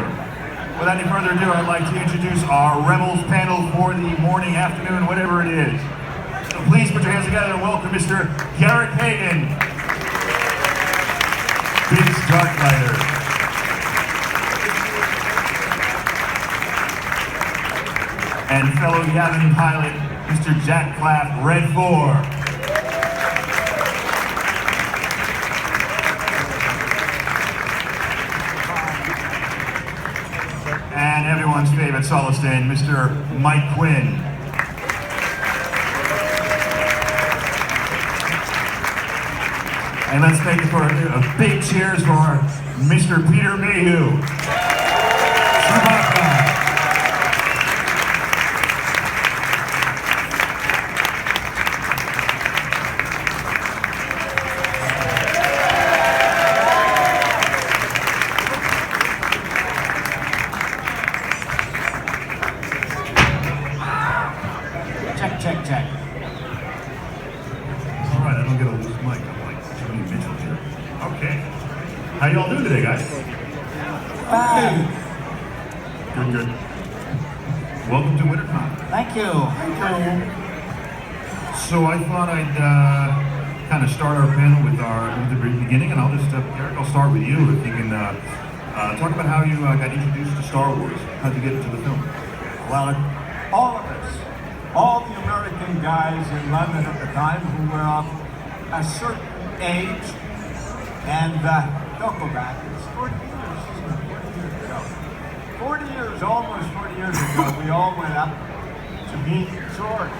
Without any further ado, I'd like to introduce our Rebels panel for the morning, afternoon, whatever it is. So please put your hands together and welcome Mr. Garrick Hagon, Biggs Darklighter, and fellow Yavin pilot, Mr. Jack Klaff, Red 4. And everyone's favorite Solistan, Mr. Mike Quinn. And let's make it for a big cheers for Mr. Peter Mayhew. Chewbacca. Check. All right, I don't get a loose mic. I'm like Joni Mitchell here. Okay. How y'all doing today, guys? Fine. Good. Welcome to WinterCon. Thank you. So I thought I'd kind of start our panel with the very beginning, and I'll just, Garrick, I'll start with you. If you can talk about how you got introduced to Star Wars. How'd you get into the film? Well, all of us, all the American guys in London at the time who were of a certain age, and don't go back, it's 40 years, isn't it? 40 years ago. 40 years, almost 40 years ago, we all went up to meet George,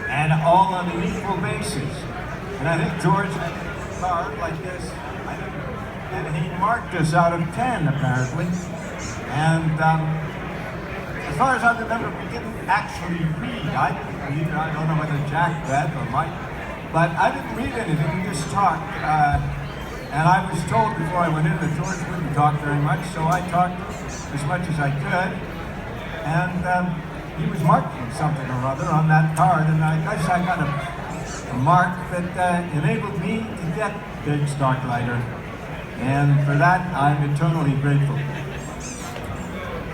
and all on an equal basis. And I think George had a card like this, and he marked us out of 10, apparently. And as far as I remember, we didn't actually read. I didn't read. I don't know whether Jack read or Mike, but I didn't read anything. We just talked. And I was told before I went in that George wouldn't talk very much, so I talked as much as I could. And he was marking something or other on that card, and I guess I got a mark that enabled me to get Biggs Darklighter. And for that, I'm eternally grateful.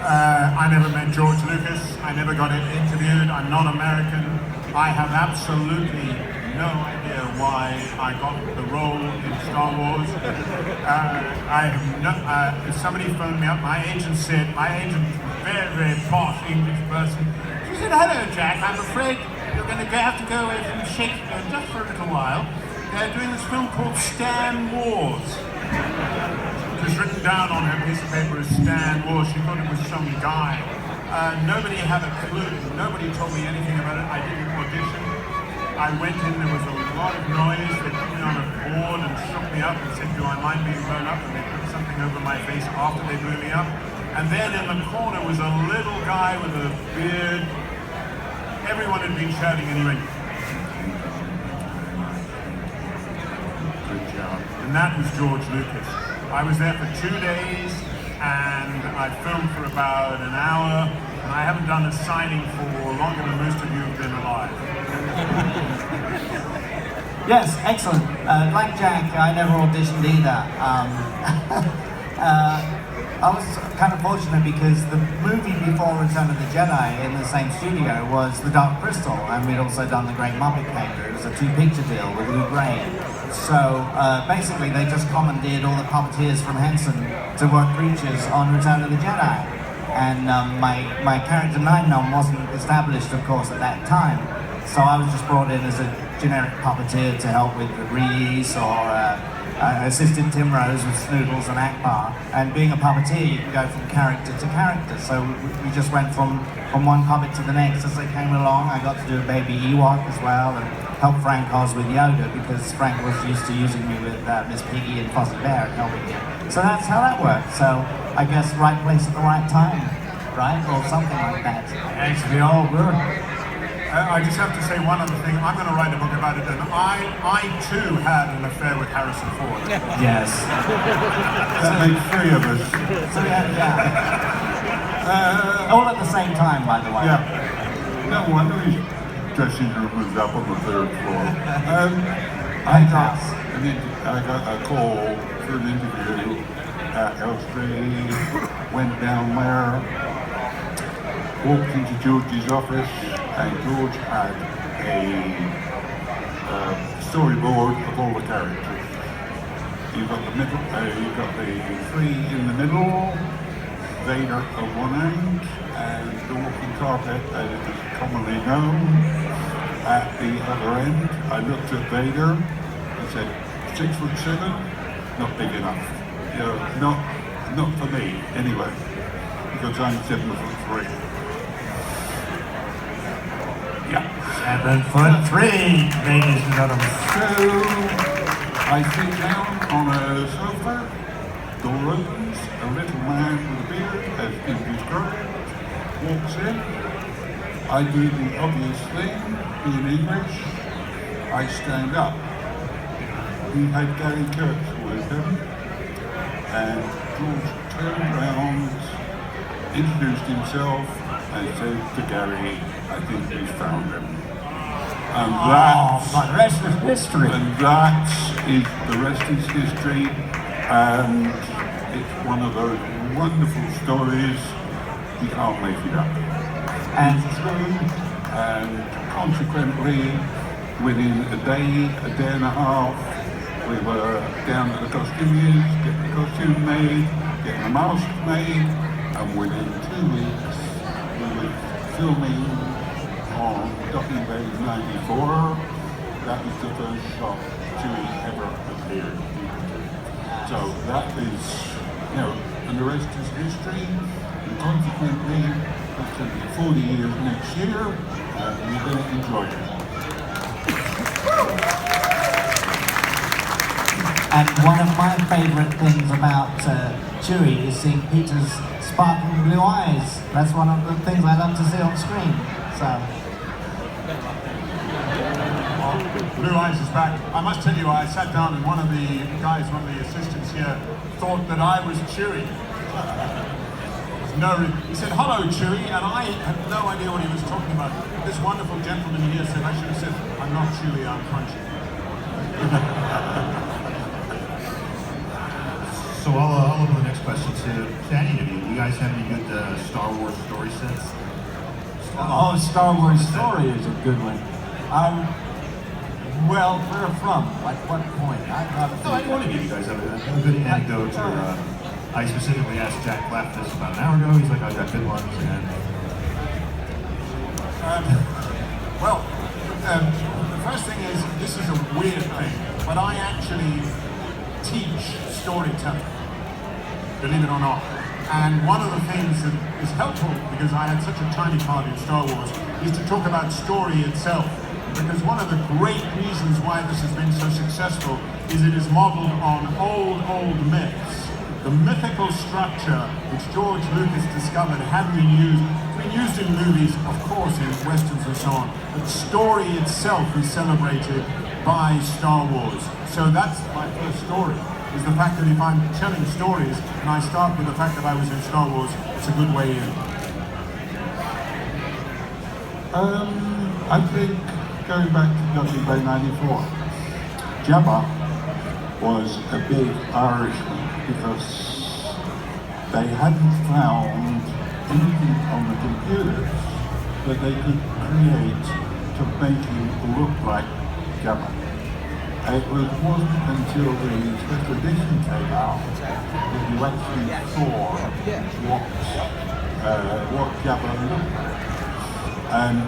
I never met George Lucas. I never got interviewed. I'm not American. I have absolutely no idea why I got the role in Star Wars. Somebody phoned me up. My agent, very, very posh English person. She said, "Hello, Jack. I'm afraid you're going to have to go away from Shakespeare just for a little while. They're doing this film called Stan Wars." It was written down on her piece of paper as Stan Wars. She thought it was some guy. Nobody had a clue. Nobody told me anything about it. I didn't audition. I went in, there was a lot of noise. They put me on a board and shook me up and said, "Do I mind being blown up?" And they put something over my face after they blew me up. And then in the corner was a little guy with a beard. Everyone had been shouting and he went, "Good job." And that was George Lucas. I was there for 2 days, and I filmed for about an hour, and I haven't done a signing for longer than most of you have been alive. Yes, excellent. Like Jack, I never auditioned either. I was kind of fortunate because the movie before Return of the Jedi in the same studio was The Dark Crystal, and we'd also done The Great Muppet Caper. It was a 2-picture deal with Lou Gray. So basically they just commandeered all the puppeteers from Henson to work creatures on Return of the Jedi. And my character Nien Numb wasn't established, of course, at that time. So I was just brought in as a generic puppeteer to help with the Reese or assisted Tim Rose with Snoodles and Akbar. And being a puppeteer, you can go from character to character. So we just went from one puppet to the next as they came along. I got to do a baby Ewok as well and help Frank Oz with Yoda because Frank was used to using me with Miss Piggy and Fuzzy Bear and helping me. So that's how that worked. So I guess right place at the right time, right? Or something like that. Actually, all were. I just have to say one other thing. I'm going to write a book about it, and I too had an affair with Harrison Ford. Yes. That makes 3 of us. So yeah. All at the same time, by the way. Yeah. No wonder his dressing room was up on the 3rd floor. I got a call for an interview, at Elstree, went down there, walked into George's office, and George had a storyboard of all the characters. You've got the three in the middle, Vader at one end, and the walking carpet, as it is commonly known, at the other end. I looked at Vader and said, 6'7", not big enough. You know, not for me anyway, because I'm 7'3". Yeah. 7'3", ladies and gentlemen. So I sit down on a sofa, door opens, a little man with a beard, as is described, walks in. I do the obvious thing, being English, I stand up. He had Gary Kurtz with him, and George turned around, introduced himself, and said to Gary, I think we found him. And But the rest is history. And the rest is history, and it's one of those wonderful stories, you can't make it up. And And consequently, within a day and a half, we were down at the costumiers, getting the costume made, getting the mask made, and within 2 weeks, we were filming on Docking Bay 94. That was the first shot Chewie ever appeared. So that is, you know, and the rest is history. And consequently, it's going to be 40 years next year, and we're going to enjoy it. And one of my favourite things about Chewie is seeing Peter's sparkling blue eyes. That's one of the things I love to see on screen. So. Blue Eyes is back. I must tell you, I sat down and one of the assistants here, thought that I was Chewie. He said, hello Chewie, and I had no idea what he was talking about. This wonderful gentleman here said, I should have said, I'm not Chewie, I'm Crunchy. So I'll open the next question to any of you. You guys have any good Star Wars story sets? Oh, Star Wars story is a good one. Well, where from? Like what point? I'd rather No, I want to give you guys a good anecdote. Or, I specifically asked Jack Klaff this about an hour ago. He's like, I've got good ones. And the first thing is, this is a weird thing, but I actually teach storytelling, believe it or not. And one of the things that is helpful, because I had such a tiny part in Star Wars, is to talk about story itself. Because one of the great reasons why this has been so successful is it is modeled on old myths. The mythical structure which George Lucas discovered had been used in movies, of course, in westerns and so on, but story itself is celebrated by Star Wars. So that's my first story, is the fact that if I'm telling stories and I start with the fact that I was in Star Wars, it's a good way in. I think going back to Docking Bay 94, Jabba was a big Irishman because they hadn't found anything on the computers that they could create to make him look like Jabba. It wasn't until the special edition came out that you actually saw what Jabba looked like. And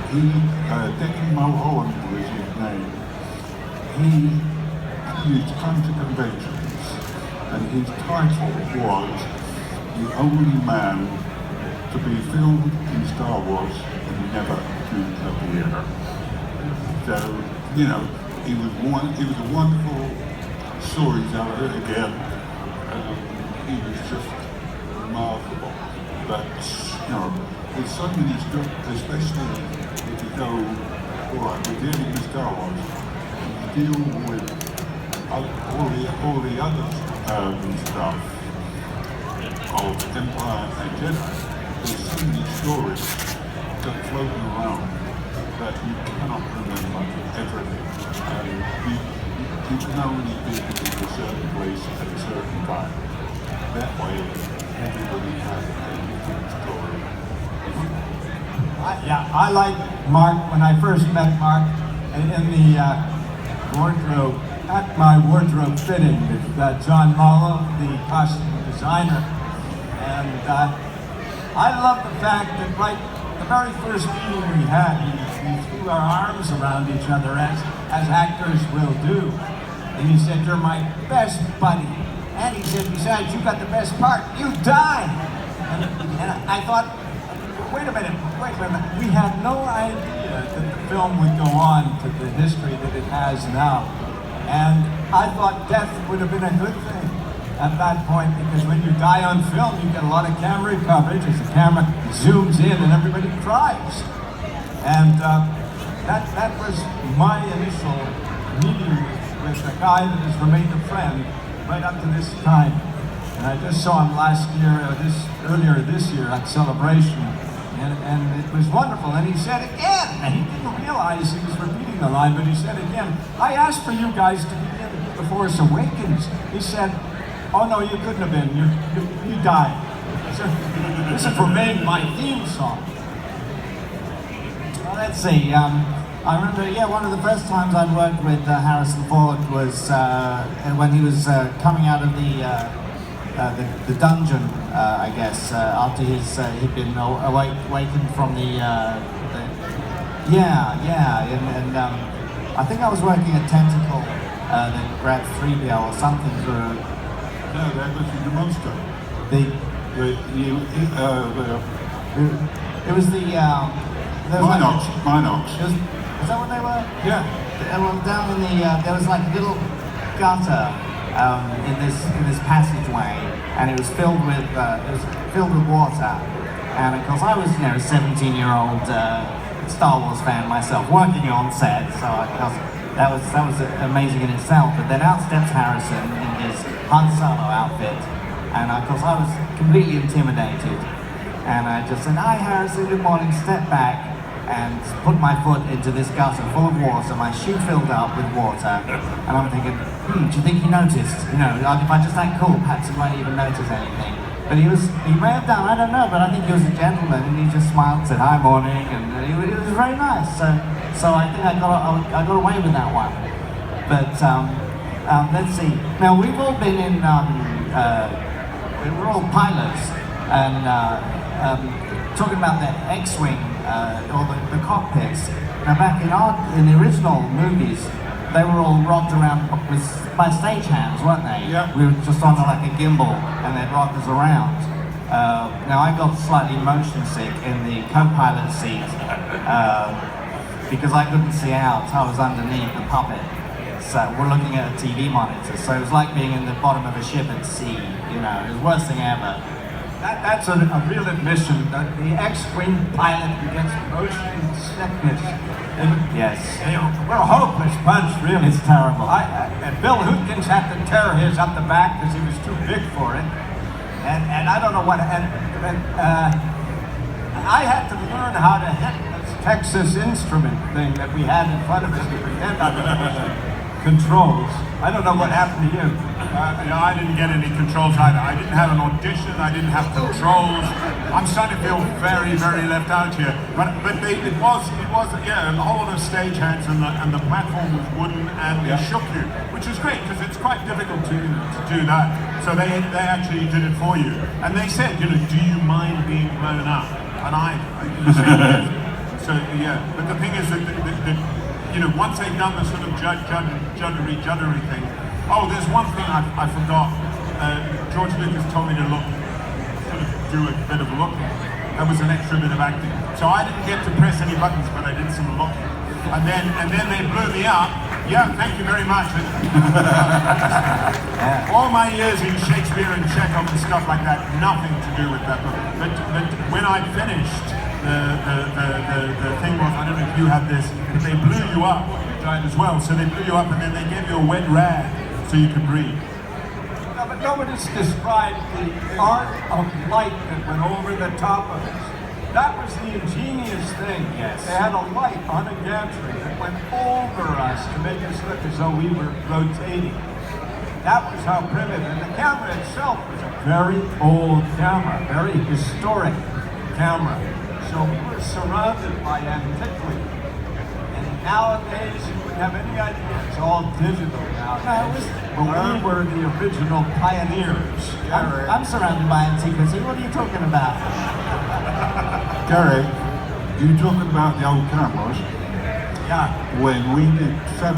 Declan Mulholland was his name. He used to come to conventions, and his title was the only man to be filmed in Star Wars and never to appear. So, you know, it was a wonderful storyteller again. He was just remarkable. But, you know, with so many stories, especially if you go, alright, we're dealing with Star Wars, you deal with all the other stuff of Empire and Jedi. There's so many stories that are floating around that you cannot remember everything. You can only be in a certain place at a certain time. That way, everybody has a different story. I like Mark. When I first met Mark in the wardrobe, at my wardrobe fitting with John Marlowe, the costume designer. And I love the fact that right the very first meeting we had, we threw our arms around each other as actors will do. And he said, "You're my best buddy." And he said, "Besides, you got the best part. You died." And I thought, wait a minute. We had no idea that the film would go on to the history that it has now. And I thought death would have been a good thing at that point, because when you die on film, you get a lot of camera coverage as the camera zooms in and everybody cries. And that was my initial meeting with a guy that has remained a friend right up to this time. And I just saw him earlier this year at Celebration, and it was wonderful. And he said again, and he didn't realize he was repeating the line, but he said again, "I asked for you guys to be in The Force Awakens." He said, "Oh no, you couldn't have been. You died." So, this has remained my theme song. Well, let's see. I remember, one of the first times I worked with Harrison Ford was when he was coming out of the dungeon, I guess, after he'd been awakened from and I think I was working a tentacle that grabbed 3PO or something through. No, that was the monster. It was the Minox. Is that what they were? Yeah. Well, down in there was like a little gutter in this passageway, and it was filled with water. And of course, I was a 17-year-old Star Wars fan myself, working on set, so that was amazing in itself. But then out steps Harrison in his Han Solo outfit, and of course, I was completely intimidated. And I just said, "Hi, Harrison, good morning," step back, and put my foot into this gutter full of water, my shoe filled up with water, and I'm thinking, do you think he noticed? If I just act cool, perhaps he won't even notice anything. But he may have done, I don't know, but I think he was a gentleman, and he just smiled and said, "Hi, morning," and it was very nice. So I think I got away with that one. But let's see. Now, we've all been in, we're all pilots, and talking about the X-Wing, or the cockpits. Now back in the original movies, they were all rocked around by stagehands, weren't they? Yeah. We were just on like a gimbal, and they'd rock us around. Now I got slightly motion sick in the co-pilot seat because I couldn't see out. I was underneath the puppet, so we're looking at a TV monitor. So it was like being in the bottom of a ship at sea. It was the worst thing ever. That's a real admission that the X-Wing pilot gets motion sickness. Yes. We're a hopeless bunch, really. It's terrible. And Bill Hootkins had to tear his up the back because he was too big for it. And I don't know what. I had to learn how to hit this Texas Instrument thing that we had in front of us to pretend I was controls. I don't know what happened to you. I didn't get any controls either. I didn't have an audition. I didn't have controls. I'm starting to feel very, very left out here. But it was a whole lot of stagehands, and the platform was wooden, and they shook you, which is great because it's quite difficult to do that. So they actually did it for you, and they said, do you mind being blown up? And I said, yes. So yeah. But the thing is that once they've done the sort of juddery thing. Oh, there's one thing I forgot. George Lucas told me to do a bit of looking. That was an extra bit of acting. So I didn't get to press any buttons, but I did some looking. And then they blew me up. Yeah, thank you very much. All my years in Shakespeare and Chekhov and stuff like that, nothing to do with that. But when I finished, the thing was, I don't know if you had this, but they blew you up, died as well. So they blew you up, and then they gave you a wet rag so you could breathe. No, but nobody's described the art of light that went over the top of us. That was the ingenious thing. Yes. They had a light on a gantry that went over us to make us look as though we were rotating. That was how primitive. And the camera itself was a very old camera, very historic camera. So we were surrounded by antiquity. And nowadays, you wouldn't have any idea. It's all digital nowadays. But we were the original pioneers. I'm surrounded by antiquity. What are you talking about? Garrick, you talking about the old cameras? Yeah. When we did 7,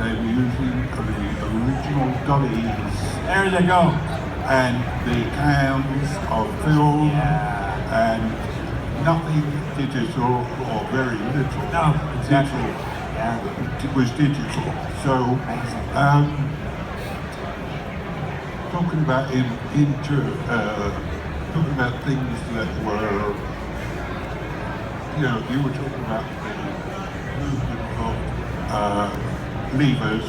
they were using the original dollies There you go. and the cans of film and nothing digital or very little. No, exactly. Digital. It was digital. So, talking about talking about things that were, you were talking about the movement of levers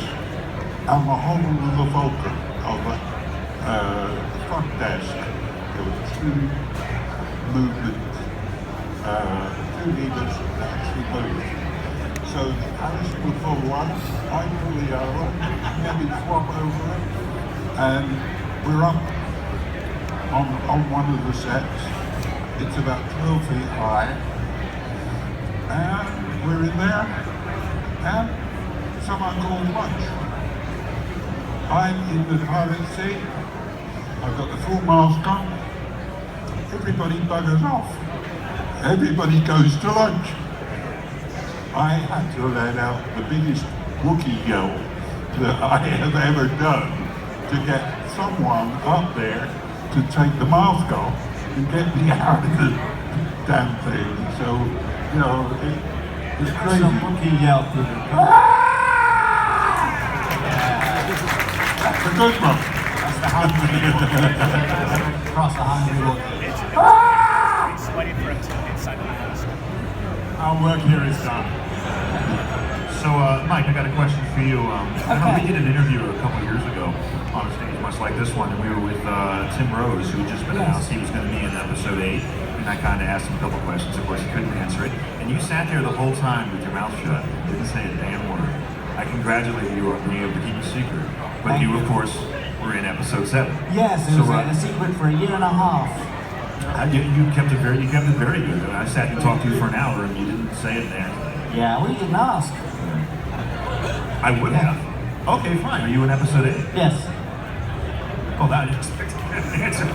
and the whole of the Vulcan of the front desk. There were 2 movements, 2 levers that actually moved. So Alice would pull one, I pull the other, then we swap over it, and we're up on one of the sets. It's about 12 feet high, and we're in there, and someone called lunch. I'm in the pilot seat, I've got the full mask on, everybody buggers off. Everybody goes to lunch. I had to let out the biggest Wookiee yell that I have ever done to get someone up there to take the mask off and get me out of the damn thing. So, it's crazy. Some Wookiee yell, Peter. That's a good one. That's the hungry Wookiee. Across the hungry Wookiee. Our work here is done. So, Mike, I got a question for you. I know we did an interview a couple years ago on a stage much like this one, and we were with Tim Rose, who had just been announced he was going to be in episode 8, and I kind of asked him a couple questions. Of course, he couldn't answer it, and you sat there the whole time with your mouth shut, didn't say a damn word. I congratulate you on being able to keep a secret, but you, of course, were in episode 7. Yes, it was a secret for a year and a half. You kept it very good. I sat and talked to you for an hour, and you didn't say it there. Yeah, we didn't ask. I would have. Okay, fine. Are you in episode 8? Yes. Oh, that I expected an answer.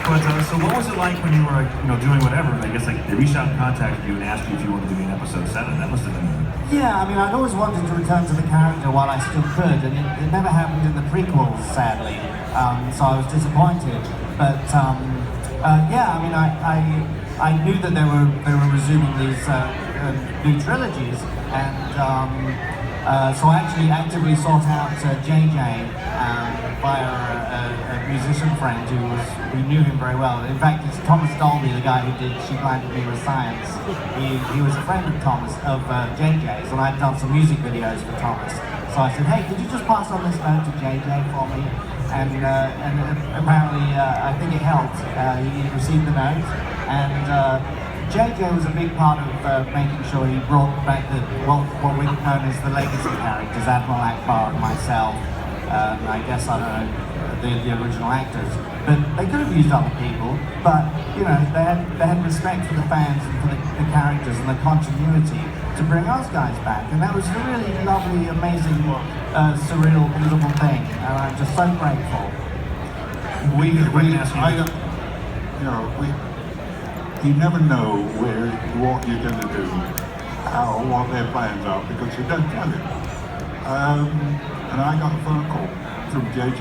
But so, what was it like when you were, doing whatever? I guess they reached out and contacted you and asked you if you wanted to be in episode 7. That must have been. Yeah, I mean, I'd always wanted to return to the character while I still could, and it never happened in the prequels, sadly. So I was disappointed. But yeah, I mean, I knew that they were resuming these new trilogies, and so I actually actively sought out JJ via a musician friend who knew him very well. In fact, it's Thomas Dolby, the guy who did She Blinded Me with Science. He was a friend of Thomas, of JJ's, and I'd done some music videos for Thomas. So I said, hey, could you just pass on this note to JJ for me? And apparently, I think it helped. He received the note, and JJ was a big part of making sure he brought back what we've known as the legacy characters, Admiral Akbar and myself. I guess, I don't know, the original actors. But they could have used other people, but, they had respect for the fans and for the characters and the continuity to bring us guys back. And that was a really lovely, amazing, surreal, beautiful thing. And I'm just so grateful. You never know what you're going to do, what their plans are, because you don't tell it. And I got a phone call from JJ.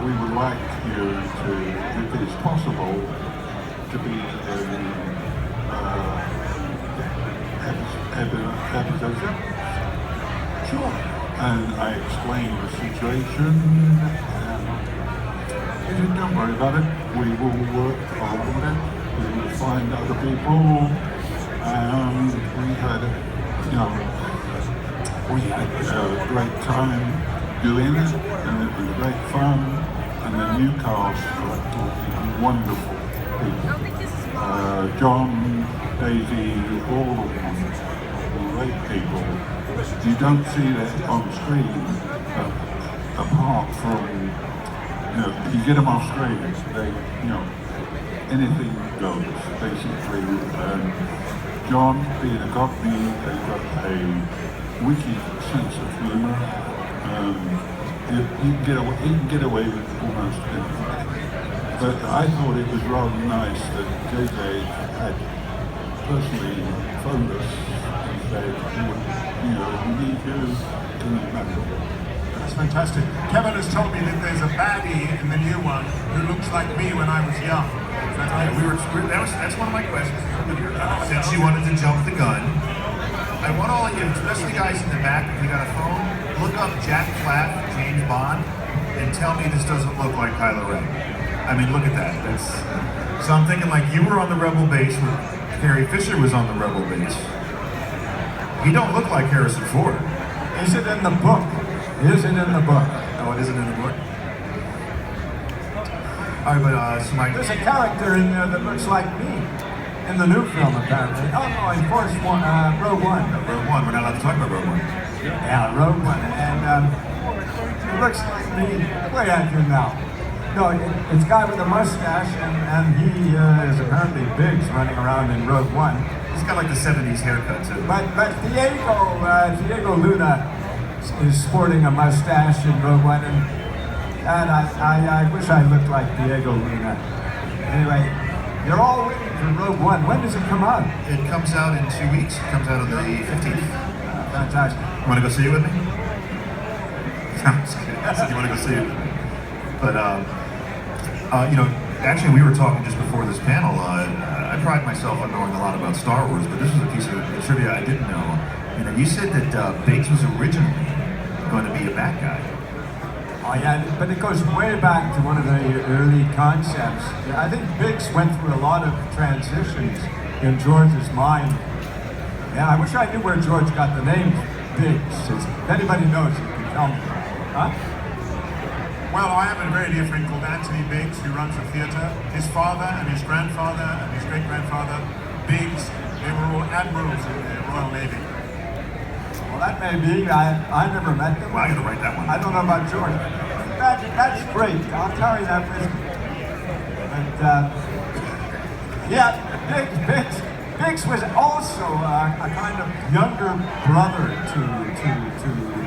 We would like you to, if it's possible, to be in episode 7. Sure. And I explained the situation. He said, don't worry about it. We will work on it. We will find other people. And we had a great time doing it, and it was great fun. And the new cast were wonderful people. John Daisy, all of them, great people. You don't see that on screen, apart from, you get them off screen, they, anything goes, basically. John, being a Cockney, they've got a wicked sense of humour. He can get away with almost anything. But I thought it was rather nice that JJ had personally phoned us and said, we need you, can you manage it? That's fantastic. Kevin has told me that there's a baddie in the new one who looks like me when I was young. That's one of my questions. Since you wanted to jump the gun, I want all of you, especially guys in the back, if you got a phone, look up Jack Klaff, James Bond, and tell me this doesn't look like Kylo Ren. I mean, look at that. So I'm thinking like you were on the Rebel base when Carrie Fisher was on the Rebel base. He don't look like Harrison Ford. Is it in the book? Is it in the book? No, it isn't in the book. All right, but so There's a character in there that looks like me in the new film, apparently. Oh no, in Rogue One. Rogue One. We're not allowed to talk about Rogue One. Yeah, Rogue One, and it looks like me. Way I do now. No, it's a guy with a mustache, and he is apparently Biggs running around in Rogue One. He's got like the 70s haircut too. But Diego Luna is sporting a mustache in Rogue One, and I wish I looked like Diego Luna. Anyway, you're all waiting for Rogue One. When does it come out? It comes out in 2 weeks. It comes out on the 15th. Fantastic. You want to go see it with me? No, I'm just kidding. I said you want to go see it with me. But, actually we were talking just before this panel. I pride myself on knowing a lot about Star Wars, but this was a piece of trivia I didn't know. You said that Biggs was originally going to be a bad guy. Oh yeah, but it goes way back to one of the early concepts. I think Biggs went through a lot of transitions in George's mind. Yeah, I wish I knew where George got the name Biggs. If anybody knows, you can tell me. Huh? Well, I have a very dear friend called Anthony Biggs who runs a theatre. His father and his grandfather and his great-grandfather, Biggs, they were all admirals in the Royal Navy. Well, that may be. I never met them. Well, I gotta write that one. I don't know about George. That's great. I'll carry that with me. But Biggs was also a kind of younger brother to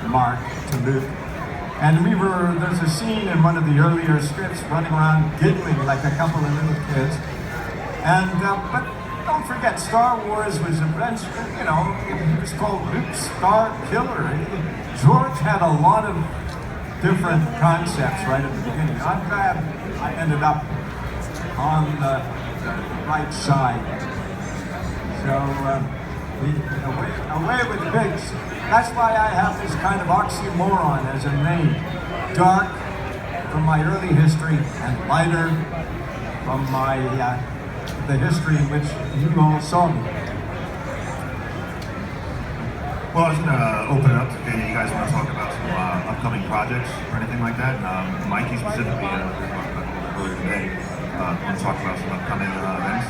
Mark, to Luke. And there's a scene in one of the earlier scripts running around giggling like a couple of little kids. And, but don't forget, Star Wars was eventually, he was called Luke Star Killer. George had a lot of different concepts right at the beginning. I'm glad I ended up on the right side. So, away with Biggs. That's why I have this kind of oxymoron as a name. Dark from my early history and lighter from my the history in which you all saw me. Well, I was going to open it up to any of you guys want to talk about some upcoming projects or anything like that. Mikey specifically, we talked about earlier today, want to talk about some upcoming events.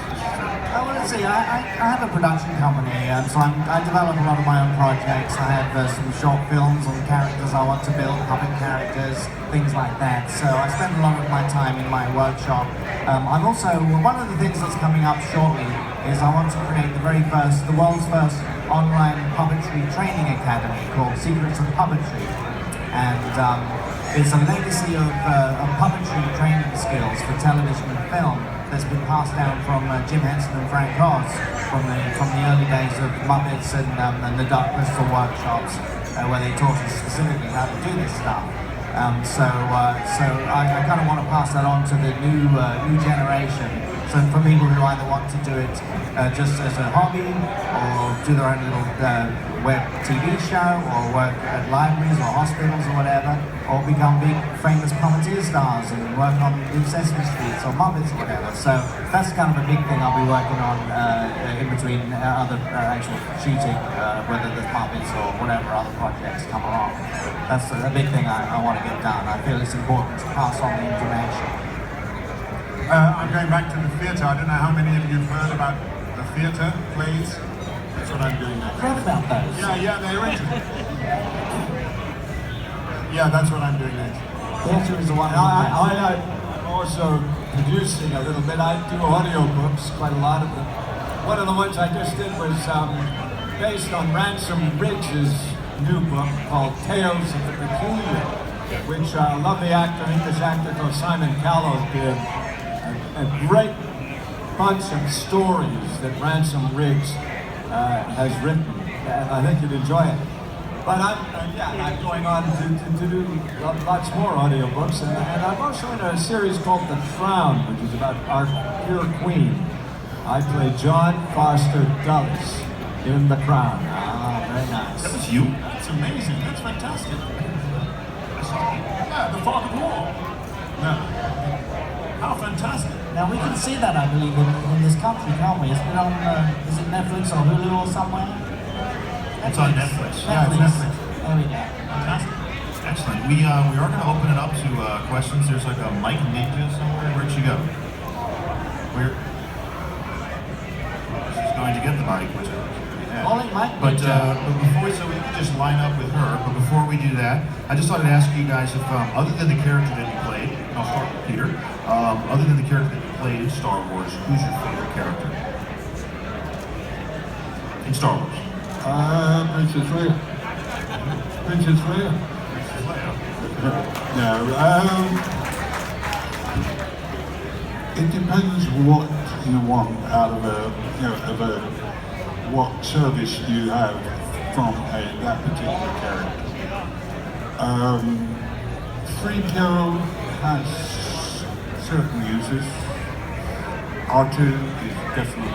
Well, let's see, I have a production company, so I develop a lot of my own projects. I have some short films on characters I want to build, puppet characters, things like that. So I spend a lot of my time in my workshop. I'm also, one of the things that's coming up shortly is I want to create the world's first online puppetry training academy called Secrets of Puppetry. And it's a legacy of puppetry training skills for television and film that's been passed down from Jim Henson and Frank Oz from the early days of Muppets and the Dark Crystal workshops where they taught us specifically how to do this stuff. So I kind of want to pass that on to the new generation. So for people who either want to do it just as a hobby, or do their own little web TV show, or work at libraries or hospitals or whatever, or become big famous puppeteer stars and work on New Sesame Street or Muppets or whatever. So that's kind of a big thing I'll be working on in between other actual shooting, whether there's Muppets or whatever other projects come along. That's a big thing I want to get done. I feel it's important to pass on the information. I'm going back to the theatre. I don't know how many of you have heard about the theatre, plays. That's what I'm doing next. Read about those. Yeah, they're original. Yeah, that's what I'm doing next. Theatre is the one. I'm also producing a little bit. I do audiobooks, quite a lot of them. One of the ones I just did was based on Ransom Ridge's new book called Tales of the Peculiar, which I love the actor, English actor called Simon Callow did. A great bunch of stories that Ransom Ridge has written, and I think you'd enjoy it. But I'm going on to do lots more audiobooks, and I'm also in a series called The Crown, which is about our pure queen. I play John Foster Dulles in The Crown. Ah, very nice. That was you? That's amazing. That's fantastic. Yeah, the Fog of War. No. How fantastic. Now we can see that, I believe, in this country, can't we? It's been on, is it Netflix or Hulu or somewhere? It's on Netflix. Yeah, it's Netflix. There we go. Fantastic. Excellent. We are going to open it up to questions. There's like a mic ninja somewhere. Where'd she go? Where? She's going to get the mic, which I already have. Calling mic But ninja. before, so we can just line up with her. But before we do that, I just wanted to ask you guys if, other than the character that you played, and I'll start with Peter. Other than the character that you played in Star Wars, who's your favorite character in Star Wars? Princess Leia. Princess Leia. Princess Leia. No, it depends what you want out of what service you have from that particular character. 3PO has certain uses. R2 is definitely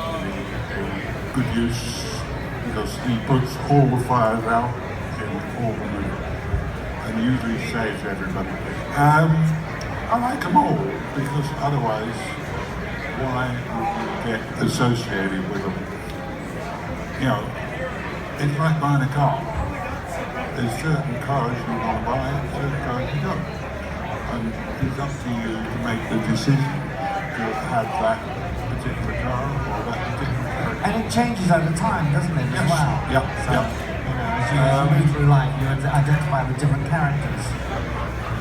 a good use because he puts all the fires out in all the movies and usually saves everybody. I like them all because otherwise, why would you get associated with them? You know, it's like buying a car. There's certain cars you want to buy and certain cars you don't. And it's up to you to make the decision to have that particular car or that particular car. And it changes over time, doesn't it, as well? Yep, So, yep. you know, as you move through life, you identify with different characters.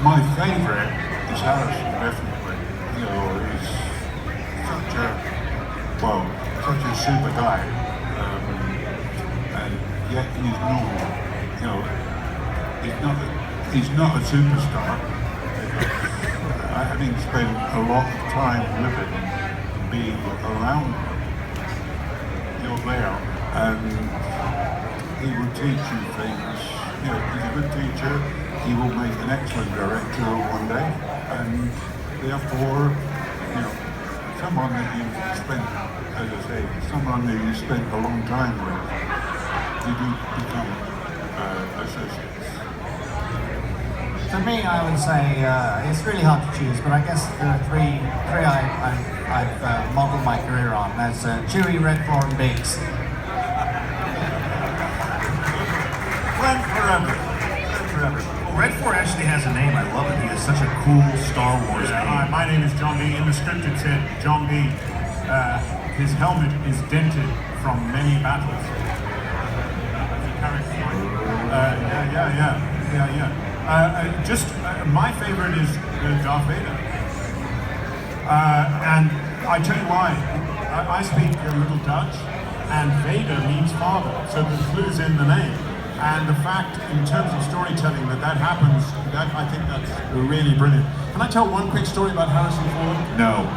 My favourite is Harrison, definitely. You know, he's such a super guy. And yet he's normal. You know, he's not a superstar. Having spent a lot of time with him, being around him, you're there, and he will teach you things. You know, he's a good teacher. He will make an excellent director one day, and therefore, you know, someone that you've spent, as I say, someone that you spent a long time with, you do become associates. For me, I would say it's really hard to choose, but I guess there are three I've modeled my career on. There's Chewie, Redford, and Biggs. Glenn forever. Glenn forever. Well, Redford actually has a name. I love it. He has such a cool Star Wars name. Hi, my name is John B. In the script it said John B. His helmet is dented from many battles. My favorite is Darth Vader. And I tell you why. I speak a little Dutch, and Vader means father, so the clue's in the name. And the fact, in terms of storytelling, that happens, I think that's really brilliant. Can I tell one quick story about Harrison Ford? No.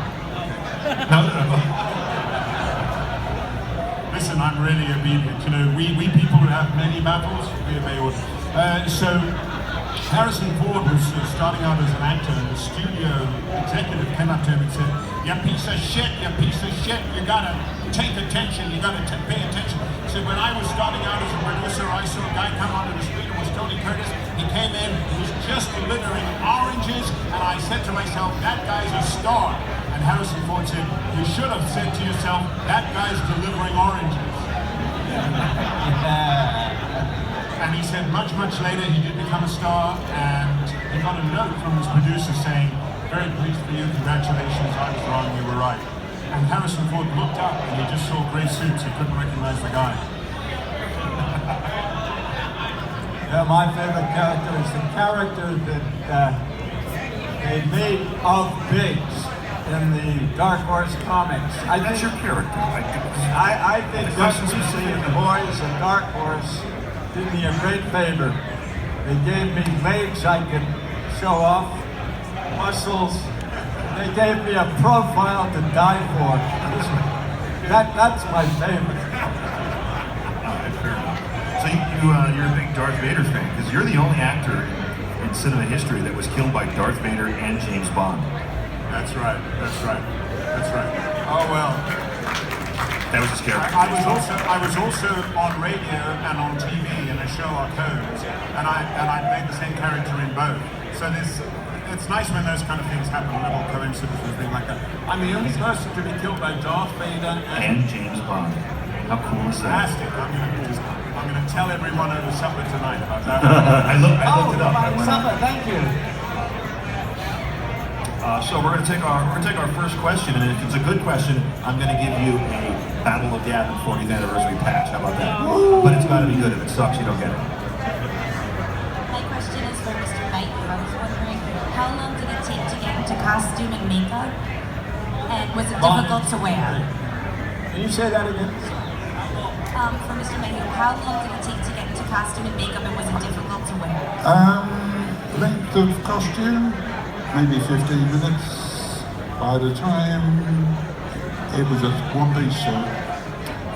Listen, I'm really obedient. You know, we people who have many battles, we obey orders. So Harrison Ford was starting out as an actor, and the studio executive came up to him and said, "You piece of shit, you gotta take attention, you gotta pay attention." So when I was starting out as a producer, I saw a guy come onto the street, it was Tony Curtis. He came in, he was just delivering oranges, and I said to myself, that guy's a star. And Harrison Ford said, "You should have said to yourself, that guy's delivering oranges." And he said much later he did become a star, and he got a note from his producer saying, "Very pleased for you, congratulations, I was wrong, you were right." And Harrison Ford looked up and he just saw grey suits. He couldn't recognize the guy. Yeah, my favorite character is the character that they made of Biggs in the Dark Horse comics. That's your character. I think WC and the boys at Dark Horse did me a great favor. They gave me legs I could show off, muscles. They gave me a profile to die for. That's my favorite. So you're a big Darth Vader fan, because you're the only actor in cinema history that was killed by Darth Vader and James Bond. That's right. Oh well. That was his character. I was also on radio and on TV in a Sherlock Holmes, and I played the same character in both. So it's nice when those kind of things happen, little coincidences, things like that. I'm the only person to be killed by Darth Vader and James Bond. How cool is that? Fantastic. I'm gonna tell everyone over supper tonight about that. I looked it up. Supper, thank you. So we're gonna take our first question, and if it's a good question, I'm gonna give you a Battle of Yavin 40th anniversary patch. How about that? But it's gotta be good. If it sucks, you don't get it. My question is for Mr. Mayhew. I was wondering, how long did it take to get into costume and makeup? And was it difficult to wear? Can you say that again? For Mr. Mayhew, how long did it take to get into costume and makeup, and was it difficult to wear? Length of costume, maybe 15 minutes. By the time it was a one-piece suit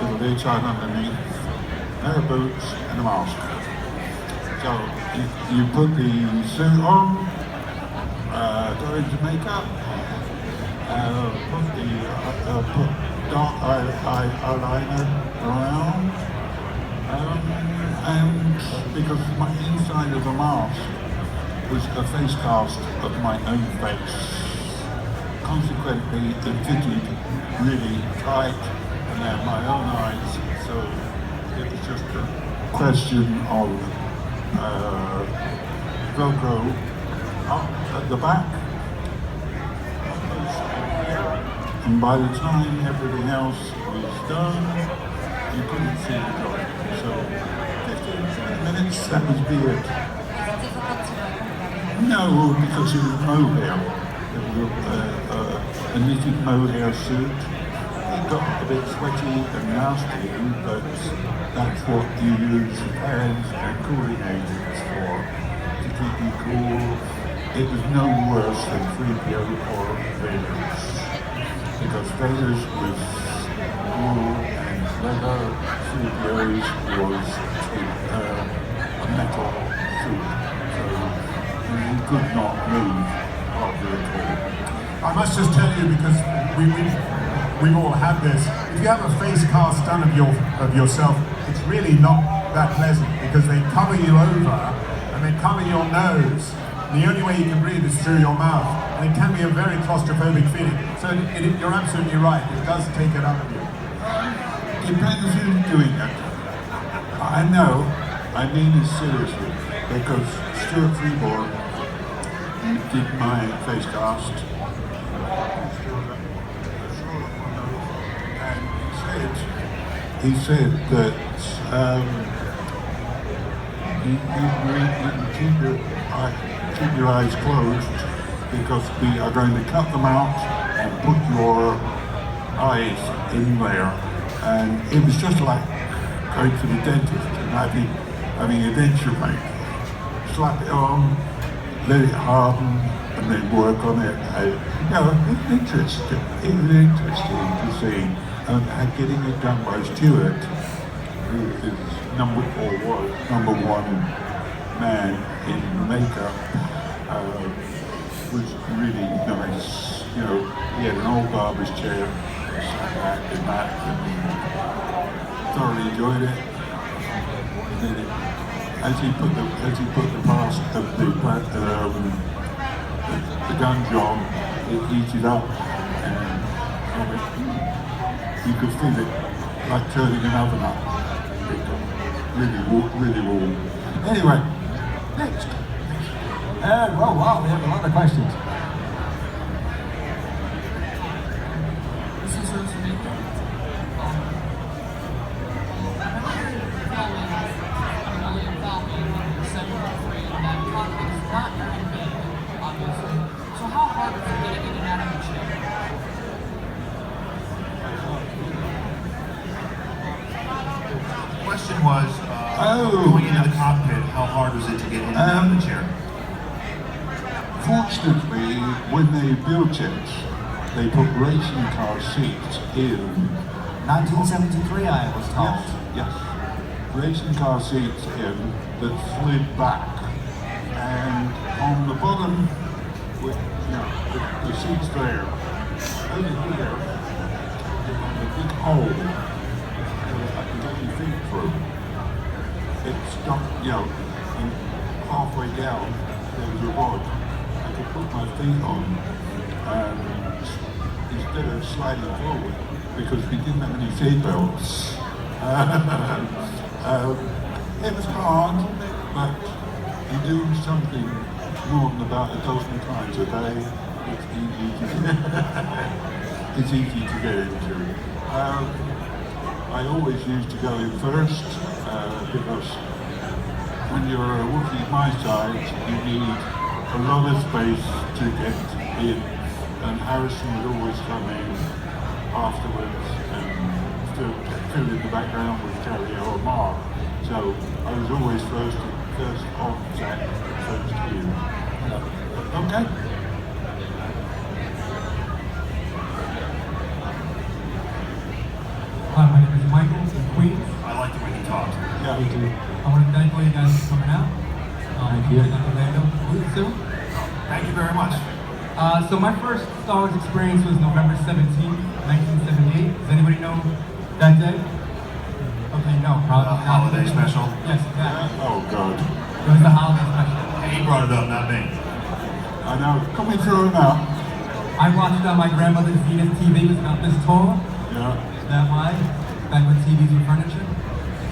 with a V-type underneath, a pair of boots and a mask. So you put the suit on, go into makeup, put dark eyeliner around, and because my inside of the mask was a face cast of my own face. Consequently, it fitted really tight and they had my own eyes, so it was just a question of Velcro up at the back. And by the time everything else was done, you couldn't see the drawing. So 15 minutes, that was beard. Was it difficult to wear? No, because it was mohair. It was a knitted mohair suit. It got a bit sweaty and nasty, but that's what you use fans and cooling agents for, to keep you cool. It was no worse than 3PO or Vader's, because Vader's was wool and leather, 3PO's was a metal suit, so you could not move hardly at all. I must just tell you, because we've all had this. If you have a face cast done of yourself, it's really not that pleasant, because they cover you over and they cover your nose. And the only way you can breathe is through your mouth, and it can be a very claustrophobic feeling. So you're absolutely right. It does take it out of you. Depends who's doing it. I know, I mean it seriously, because Stuart Freeborn did my face cast. And he said that you keep your eyes closed, because we are going to cut them out and put your eyes in there. And it was just like going to the dentist and having a denture made. Slap it on, let it harden, and then work on it. It's interesting. It was interesting to see, and getting it done by Stuart, who is was number one man in makeup, was really nice. You know, he had an old barber's chair, sat back in that, and thoroughly enjoyed it. And then as he put the past of the gun job, it heated up, and you could feel it like turning an oven up. It got really warm. Anyway, next. Wow, we have a lot of questions. This is Going into the cockpit, how hard was it to get in and out of the chair? Fortunately, when they built it, they put racing car seats in. 1973, I was told. Yes. Racing car seats in that slid back. And on the bottom, with, the seats there, over here, there's a big hole that I can get your feet through. It's got, and halfway down, there was a rod I could put my feet on, and instead of sliding forward, because we didn't have any seat belts. It was hard, but you do something more than about a dozen times a day, it's easy to get into. I always used to go in first, because when you're walking my size, you need a lot of space to get in, and Harrison would always come in afterwards and fill in the background with Terry or Mark. So I was always first on set, first queue. Okay? Hi, my name is Michael from Queens. I liked it when you talked. Yeah. Me too. I want to thank all you guys for coming out. Thank you. Thank you very much. So my first Star Wars experience was November 17th, 1978. Does anybody know that day? Okay, no, probably not. Holiday special. Yes, exactly. Oh God. It was the holiday special. He brought it up, not me. I know. Coming through now. I watched it on my grandmother's Venus TV. It was about this tall, Yeah. that wide, back when TVs were furniture.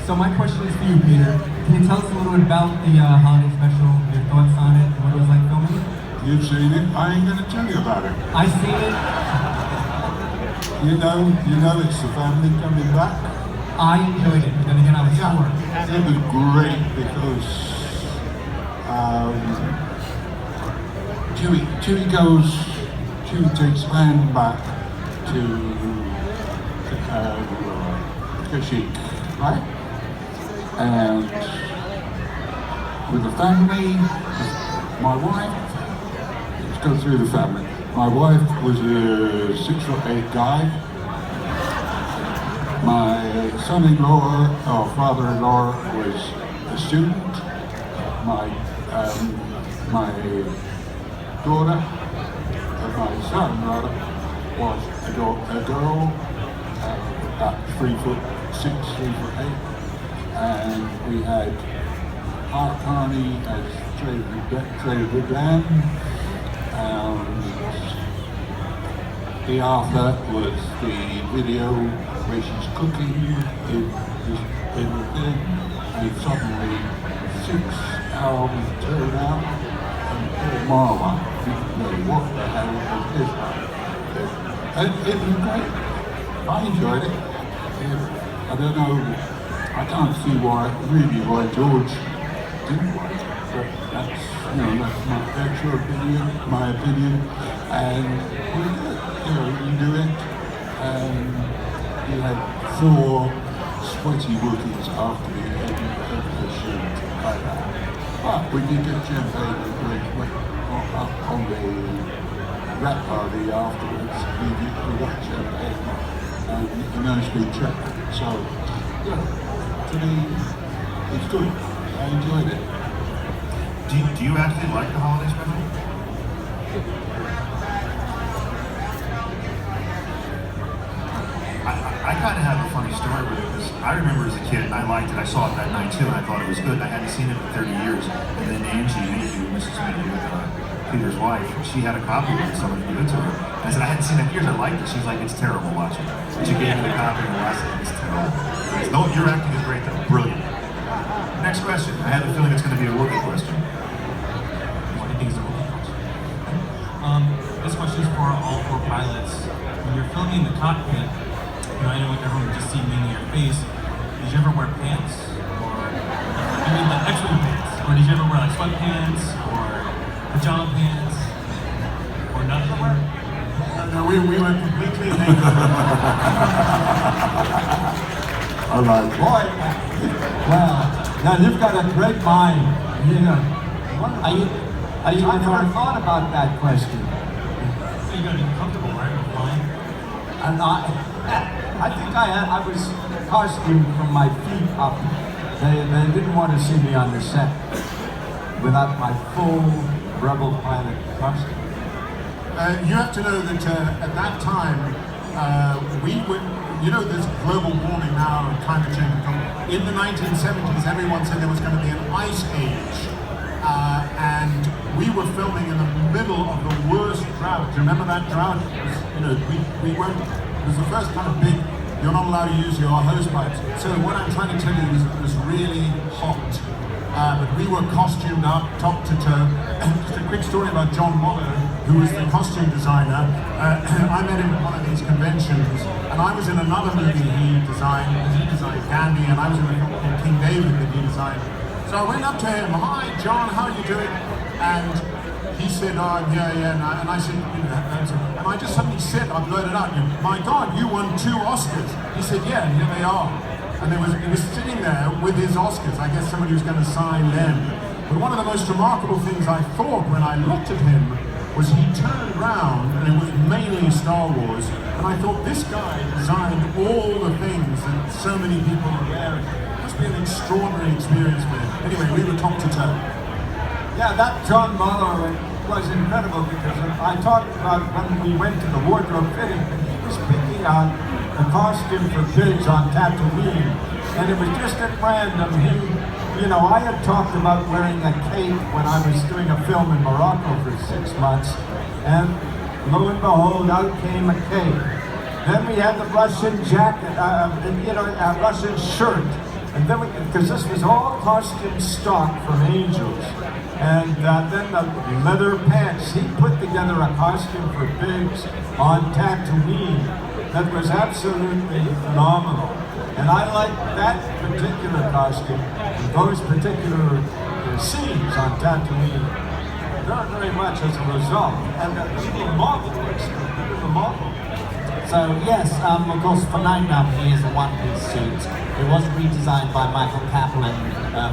So my question is for you, Peter. Can you tell us a little bit about the holiday special, your thoughts on it, and what it was like filming it? You've seen it. I ain't going to tell you about it. I seen it. You know it's the family coming back. I enjoyed it, but then again, I was sore. It was great because Chewie takes land back to Kashyyyk, right? And with the family, my wife, let's go through the family. My wife was a 6'8" guy. My son-in-law, or father-in-law, was a student. My daughter, my son rather, was a girl, about 3'6", 3'8", and we had Art Carney as Trader Dan, and the Arthur was the video where she's cooking in the thing, and suddenly 6 albums turn out, and Paul Marwan didn't know what the hell was this. And it was great. I enjoyed it. I don't know, I can't see why George didn't like it, but that's your opinion, my opinion, and you do it, and you had 4 sweaty rookies after the end of the shoot like that. But we did get champagne on the wrap party afterwards. We got champagne and a nice big chat. So, yeah, to me, it's good. I enjoyed it. Do you actually like the holiday special? I kind of have a funny story with it because I remember as a kid and I liked it. I saw it that night too and I thought it was good. I hadn't seen it in 30 years. And then Angie Mayhew, Mrs. Mayhew, Peter's wife, she had a copy of it, someone gave it to her. And I said, I hadn't seen it in years, I liked it. She's like, it's terrible, watch it. And she gave me the copy and I said, it's terrible. No, your acting is great though, brilliant. Next question. I have a feeling it's going to be a Wookiee question. What do you think is a Wookiee question? This question is for all 4 pilots. When you're filming in the cockpit, I know everyone just see mainly your face. Did you ever wear pants? Or, I mean, like X-Wing pants? Or did you ever wear like sweatpants? Or pajama pants? Or nothing? No, we were completely naked. All right. Boy, well, Now you've got a great mind. You know, Are you I never thought about that question. So you gotta be comfortable, right, with flying? And I think I was costumed from my feet up. They didn't want to see me on the set without my full Rebel pilot costume. You have to know that at that time, we were, you know, there's global warming now and climate change. In the 1970s, everyone said there was going to be an ice age. And we were filming in the middle of the worst drought. Do you remember that drought? It was, you know, we weren't, it was the first kind of big, you're not allowed to use your hose pipes. So what I'm trying to tell you is it was really hot. But we were costumed up, top to toe. And just a quick story about John Wallow, who was the costume designer. I met him at one of these conventions, and I was in another movie he designed Gandhi, and I was in a film called King David that he designed. So I went up to him, "Hi, John, how are you doing?" And he said, "Oh, yeah," and I said, you know, and I just suddenly said, I blurted out, "My God, you won 2 Oscars." He said, "Yeah, and here they are." And he was sitting there with his Oscars. I guess somebody was going to sign them. But one of the most remarkable things I thought when I looked at him was he turned around, and it was mainly Star Wars, and I thought, this guy designed all the things that so many people are wearing. It must be an extraordinary experience for him. Anyway, we were top to toe. Yeah, that John Muller was incredible because I talked about when we went to the wardrobe fitting, he was picking out the costume for Biggs on Tatooine, and it was just at random. You know, I had talked about wearing a cape when I was doing a film in Morocco for 6 months, and lo and behold, out came a cape. Then we had the Russian jacket, you know, a Russian shirt, and then because this was all costume stock from Angels. And then the leather pants. He put together a costume for Biggs on Tatooine that was absolutely phenomenal. And I liked that particular costume, and those particular scenes on Tatooine very, very much as a result. And the little model was the model. So yes, of course, for Nien Numb, he is a one-piece suit. It was redesigned by Michael Kaplan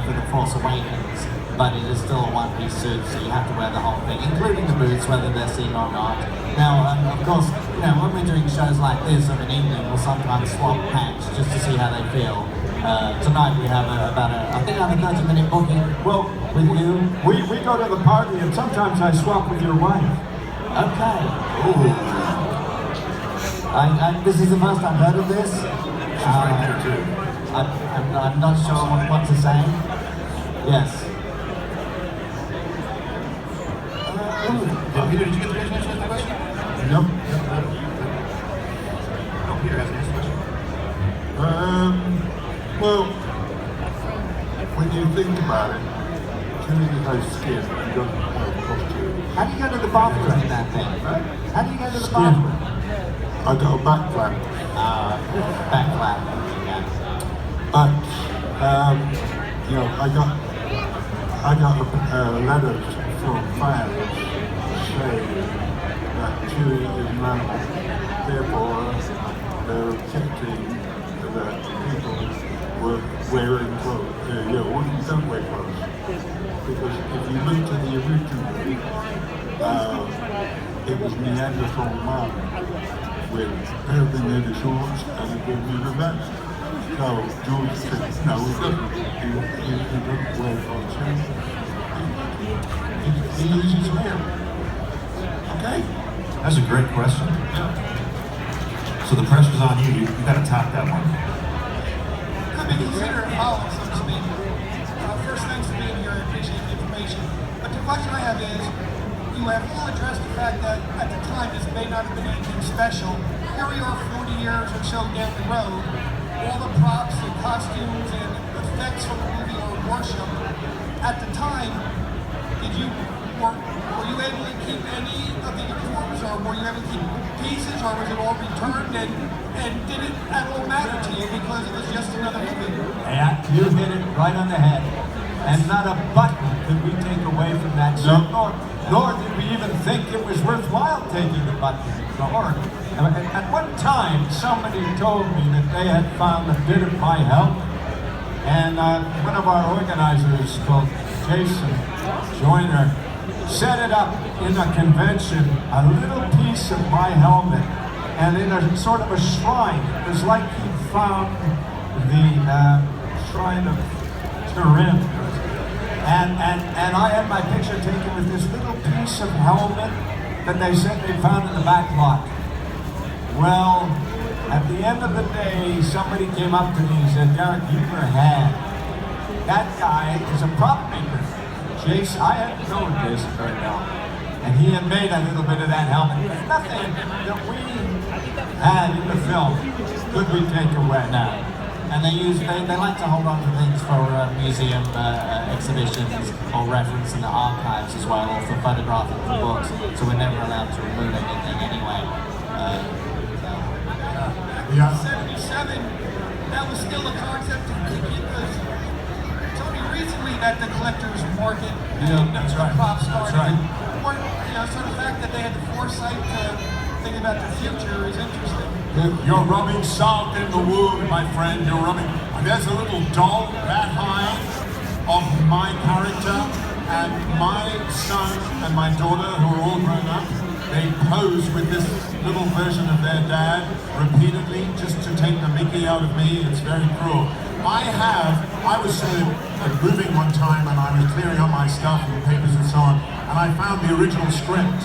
for The Force Awakens, but it is still a one-piece suit, so you have to wear the whole thing, including the boots, whether they're seen or not. Now, of course, you know, when we're doing shows like this in England, we'll sometimes swap packs just to see how they feel. Tonight we have I think I have a 30-minute booking. Well, with you. We go to the party, and sometimes I swap with your wife. Okay. Ooh. This is the first I've heard of this. She's right there too. I'm not sure what to say. Yes. Peter, did you get the chance to ask the question? Nope. No, Peter hasn't asked the question. Well, when you think about it, Chewbacca has skin, he doesn't have costume. How do you go to the bathroom in that thing? How do you go to the bathroom? I got a back flap. Back flap. Yeah. But, you know, I got letters from fans saying that Chewie is an animal. Therefore, they're objecting that people were wearing clothes. You know, when you don't wear clothes. Because if you look to the original, it was Neanderthal man with everything in the shorts and a good bit of that. So George said, no, he doesn't wear clothes. He uses hair. Okay? That's a great question. So the pressure's on you. You got to top that one. Could be considered a follow-up, so to speak. First, thanks for being here. I appreciate the information. But the question I have is, you have all addressed the fact that at the time this may not have been anything special. Here we are 40 years or so down the road. All the props and costumes and effects from the movie are worshipped. At the time, were you able to keep any of the uniforms, or were you able to keep pieces, or was it all returned? And did it at all matter to you because it was just another movie? Yeah, you hit it right on the head. And not a button could we take away from that suit, nor did we even think it was worthwhile taking the button from it. At one time, somebody told me that they had found a bit of my helmet And one of our organizers called Jason Joyner set it up in a convention, a little piece of my helmet, and in a sort of a shrine. It was like he found the shrine of Turin. And I had my picture taken with this little piece of helmet that they said they found in the back lot. Well, at the end of the day, somebody came up to me and said, Garrick, you were had. That guy is a prop maker. Jason, I hadn't known Jason very well. And he had made a little bit of that helmet. But nothing that we had in the film could we take away now. And they like to hold on to things for museum exhibitions or reference in the archives as well, or for photographing for books. So we're never allowed to remove anything anyway. Yeah. 77, that was still a concept to think it was. It's only recently that the collector's market, that's right. prop started. That's right. Or, so the fact that they had the foresight to think about the future is interesting. You're rubbing salt in the wound, my friend. You're rubbing. There's a little doll that high of my character, and my son and my daughter, who are all grown up, they pose with this little version of their dad repeatedly just to take the mickey out of me. It's very cruel. I was moving one time and I was clearing up my stuff and papers and so on, and I found the original script.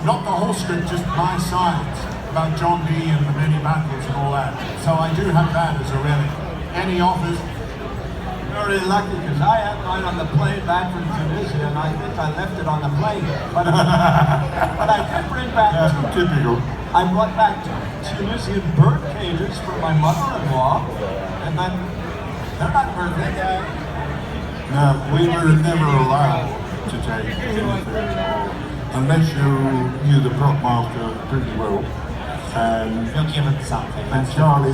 Not the whole script, just my sides about John D. and the many battles and all that. So I do have that as a relic. Any offers? Very lucky, because I had mine on the plane back from Tunisia, and I think I left it on the plane. But I did bring back Typical. I brought back two Tunisian bird cages for my mother-in-law, and then they're not perfect. No, we were never allowed to take anything, unless you knew the prop master pretty well. And You'll give it something. And Charlie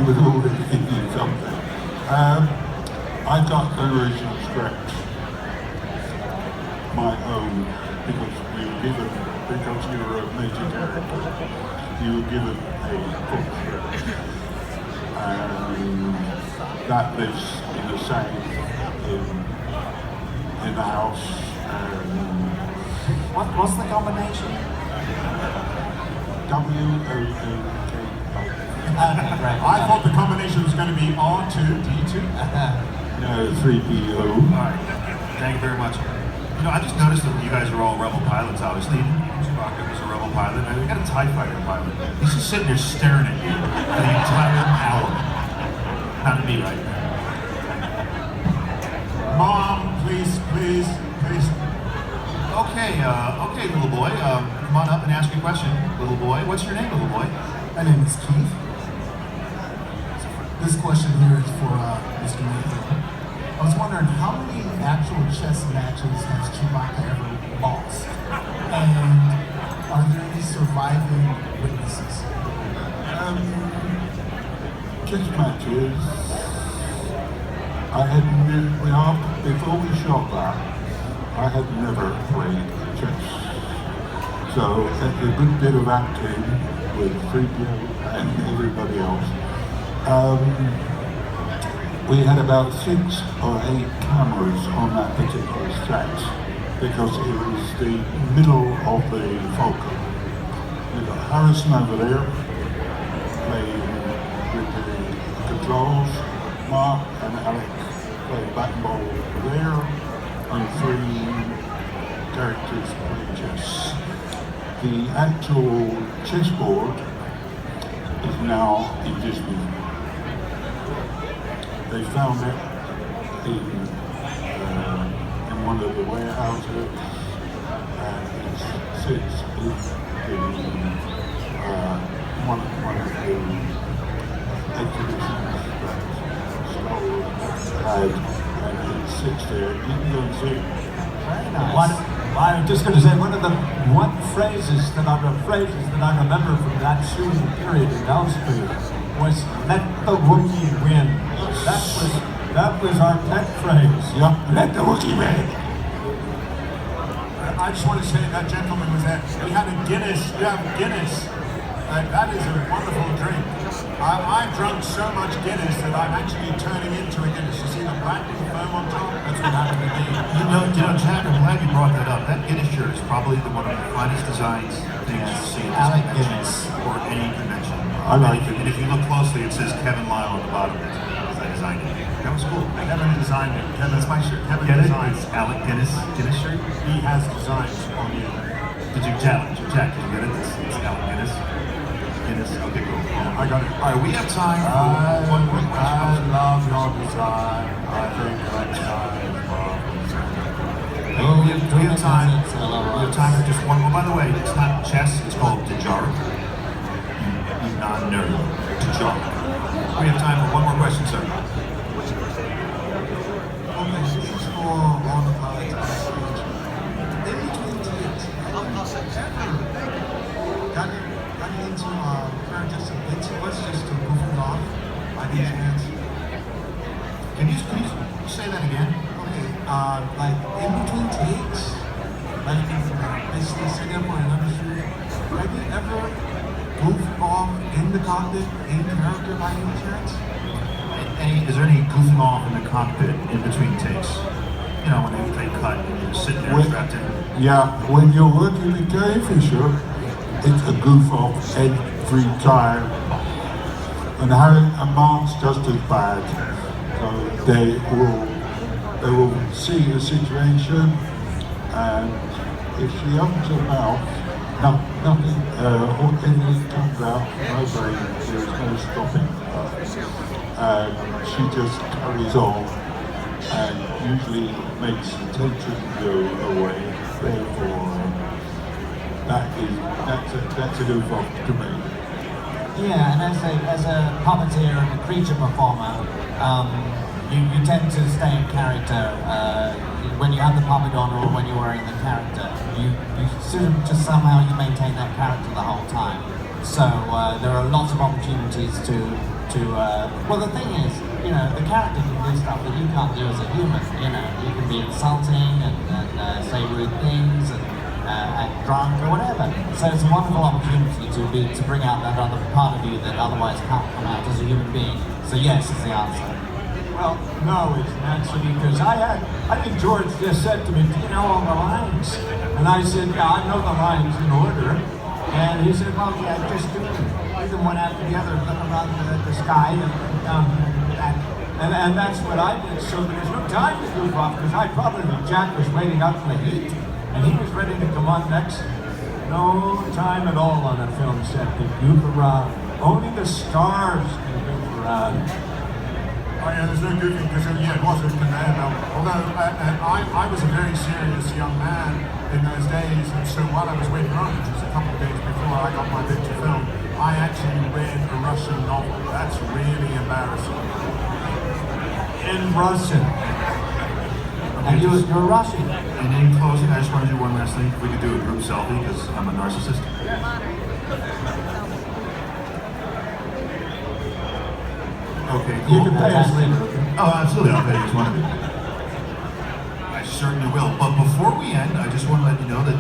would always give you something. I got the original script, my own, because you were given, because you were a major character, you were given a full script. And that lives in the safe in the house. What's the combination? W-O-O-K. I thought the combination was going to be R2D2. No, 3PO. Alright, thank you very much. I just noticed that you guys are all Rebel pilots, obviously. Chewbacca was a Rebel pilot, and we got a TIE Fighter pilot. He's just sitting there staring at you for the entire hour. Not to be right. Mom, please. Okay, little boy. Come on up and ask your question, little boy. What's your name, little boy? My name is Keith. This question here is for Mr. Mayhew. I was wondering, how many actual chess matches has Chewbacca ever lost? And are there any surviving witnesses? Chess matches. I had before we shot that, I had never played chess. So a good bit of acting with 3PO and everybody else. We had about 6 or 8 cameras on that particular set because it was the middle of the Falcon. We've got Harrison over there playing with the controls, Mark and Alec playing backball there, and 3 characters playing chess. The actual chessboard is now in Disney. They found it in one of the warehouses, and it sits in one of the exhibitions that Star Wars had, and it sits there. You can go and see it. Very nice. I'm just going to say one phrases that I remember from that shooting period in Elstree was "Let the Wookiee win." That was our pet phrase. Yep, let the Wookiee win. I just want to say that gentleman was there. He had a Guinness. You have Guinness. That is a wonderful drink. I've drunk so much Guinness that I'm actually turning into a Guinness. You see the black and foam on top? That's what happened to me. You know, Jack, I'm glad you brought that up. That Guinness shirt is probably one of the finest designs things you'll see at this convention or any convention. I like it. And if you look closely, it says Kevin Lyle on the bottom. That's I designed it. That was cool. Kevin designed it. Kevin's my shirt. Kevin Get it? designed It's Alec Guinness shirt. He has designs on you. Did you, Jack, did you get it? It's Alec Guinness. Okay, cool. I got it. All right, we have time for one more I question. love your design. I think that design is marvelous. We have time. We have time for just one more. By the way, it's not chess. It's called Dejaric. You non-nerd. Dejaric. We have time for one more question, sir. Okay, this is for all the pilots on stage. In between takes, got into characters a bit too much just to move it off by the chance. Can you say that again? Okay, like in between takes, like basically sitting up on another shoot. Have you ever goofed off in the cockpit in character by any chance? Is there any goofing off in the cockpit in between takes? You know, when they cut and you're sitting there strapped in. Yeah, when you're working with Gary Fisher, it's a goof off every time. And Harry and Mark's just as bad. So they will see a situation, and if she opens her mouth, nothing, or anything comes out from her brain, there is no stopping her. And she just carries on and usually makes the tension go away. Therefore, that's a goof off to me. Yeah, and as a puppeteer and a creature performer, you tend to stay in character when you have the puppet on or when you're wearing the character. You sort of just somehow you maintain that character the whole time. So there are lots of opportunities to well, the thing is, you know, the character can do stuff that you can't do as a human. You know, you can be insulting and say rude things and act drunk or whatever. So it's a wonderful opportunity to bring out that other part of you that otherwise can't come out as a human being. So yes is the answer. Well, no, it's actually because I think George just said to me, do you know all the lines? And I said, yeah, I know the lines in order. And he said, well, yeah, just do them one after the other, look around the sky and that's what I did. So there was no time to goof off because I probably, Jack was waiting up for the heat and he was ready to come on next. No time at all on a film set to goof around. Only the stars can goof around. Oh yeah, there's no goofing because it was a command. Although I was a very serious young man in those days, and so while I was waiting on, which was a couple of days before I got my bit to film, I actually read a Russian novel. That's really embarrassing. In Russian. And you're Russian. And in closing, I just want to do one last thing. If we could do a group selfie, because I'm a narcissist. Okay, cool. You can pay us later. Oh, absolutely. I'll pay you one of you. I certainly will. But before we end, I just want to let you know that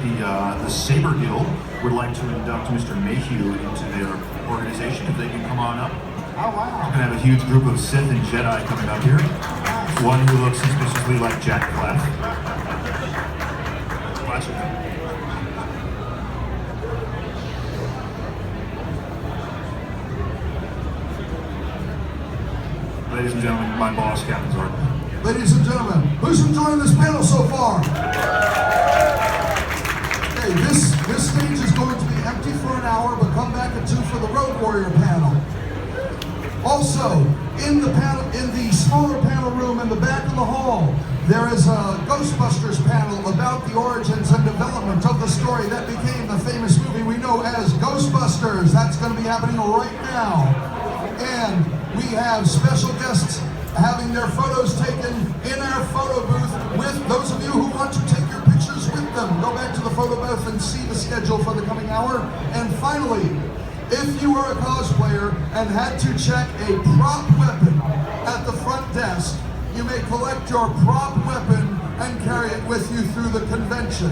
the Saber Guild would like to induct Mr. Mayhew into their organization if they can come on up. Oh wow. We're going to have a huge group of Sith and Jedi coming up here. One who looks suspiciously like Jack Klaff. Watch it. Ladies and gentlemen, my boss, Captain Zord. Ladies and gentlemen, who's enjoying this panel so far? Hey, this stage is going to be empty for an hour, but come back at 2 for the Road Warrior panel. Also, in the smaller panel room in the back of the hall, there is a Ghostbusters panel about the origins and development of the story that became the famous movie we know as Ghostbusters. That's going to be happening right now. And we have special guests having their photos taken in our photo booth with those of you who want to take your pictures with them. Go back to the photo booth and see the schedule for the coming hour. And finally, if you were a cosplayer and had to check a prop weapon at the front desk, you may collect your prop weapon and carry it with you through the convention.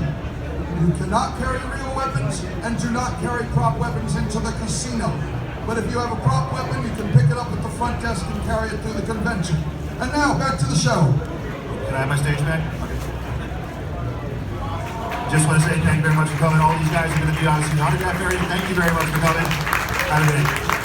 You cannot carry real weapons and do not carry prop weapons into the casino. but if you have a prop weapon, you can pick it up at the front desk and carry it through the convention. And now, back to the show. Can I have my stage back? Okay. Just want to say thank you very much for coming. All these guys are going to be on the autograph area. Thank you very much for coming. Have a good day.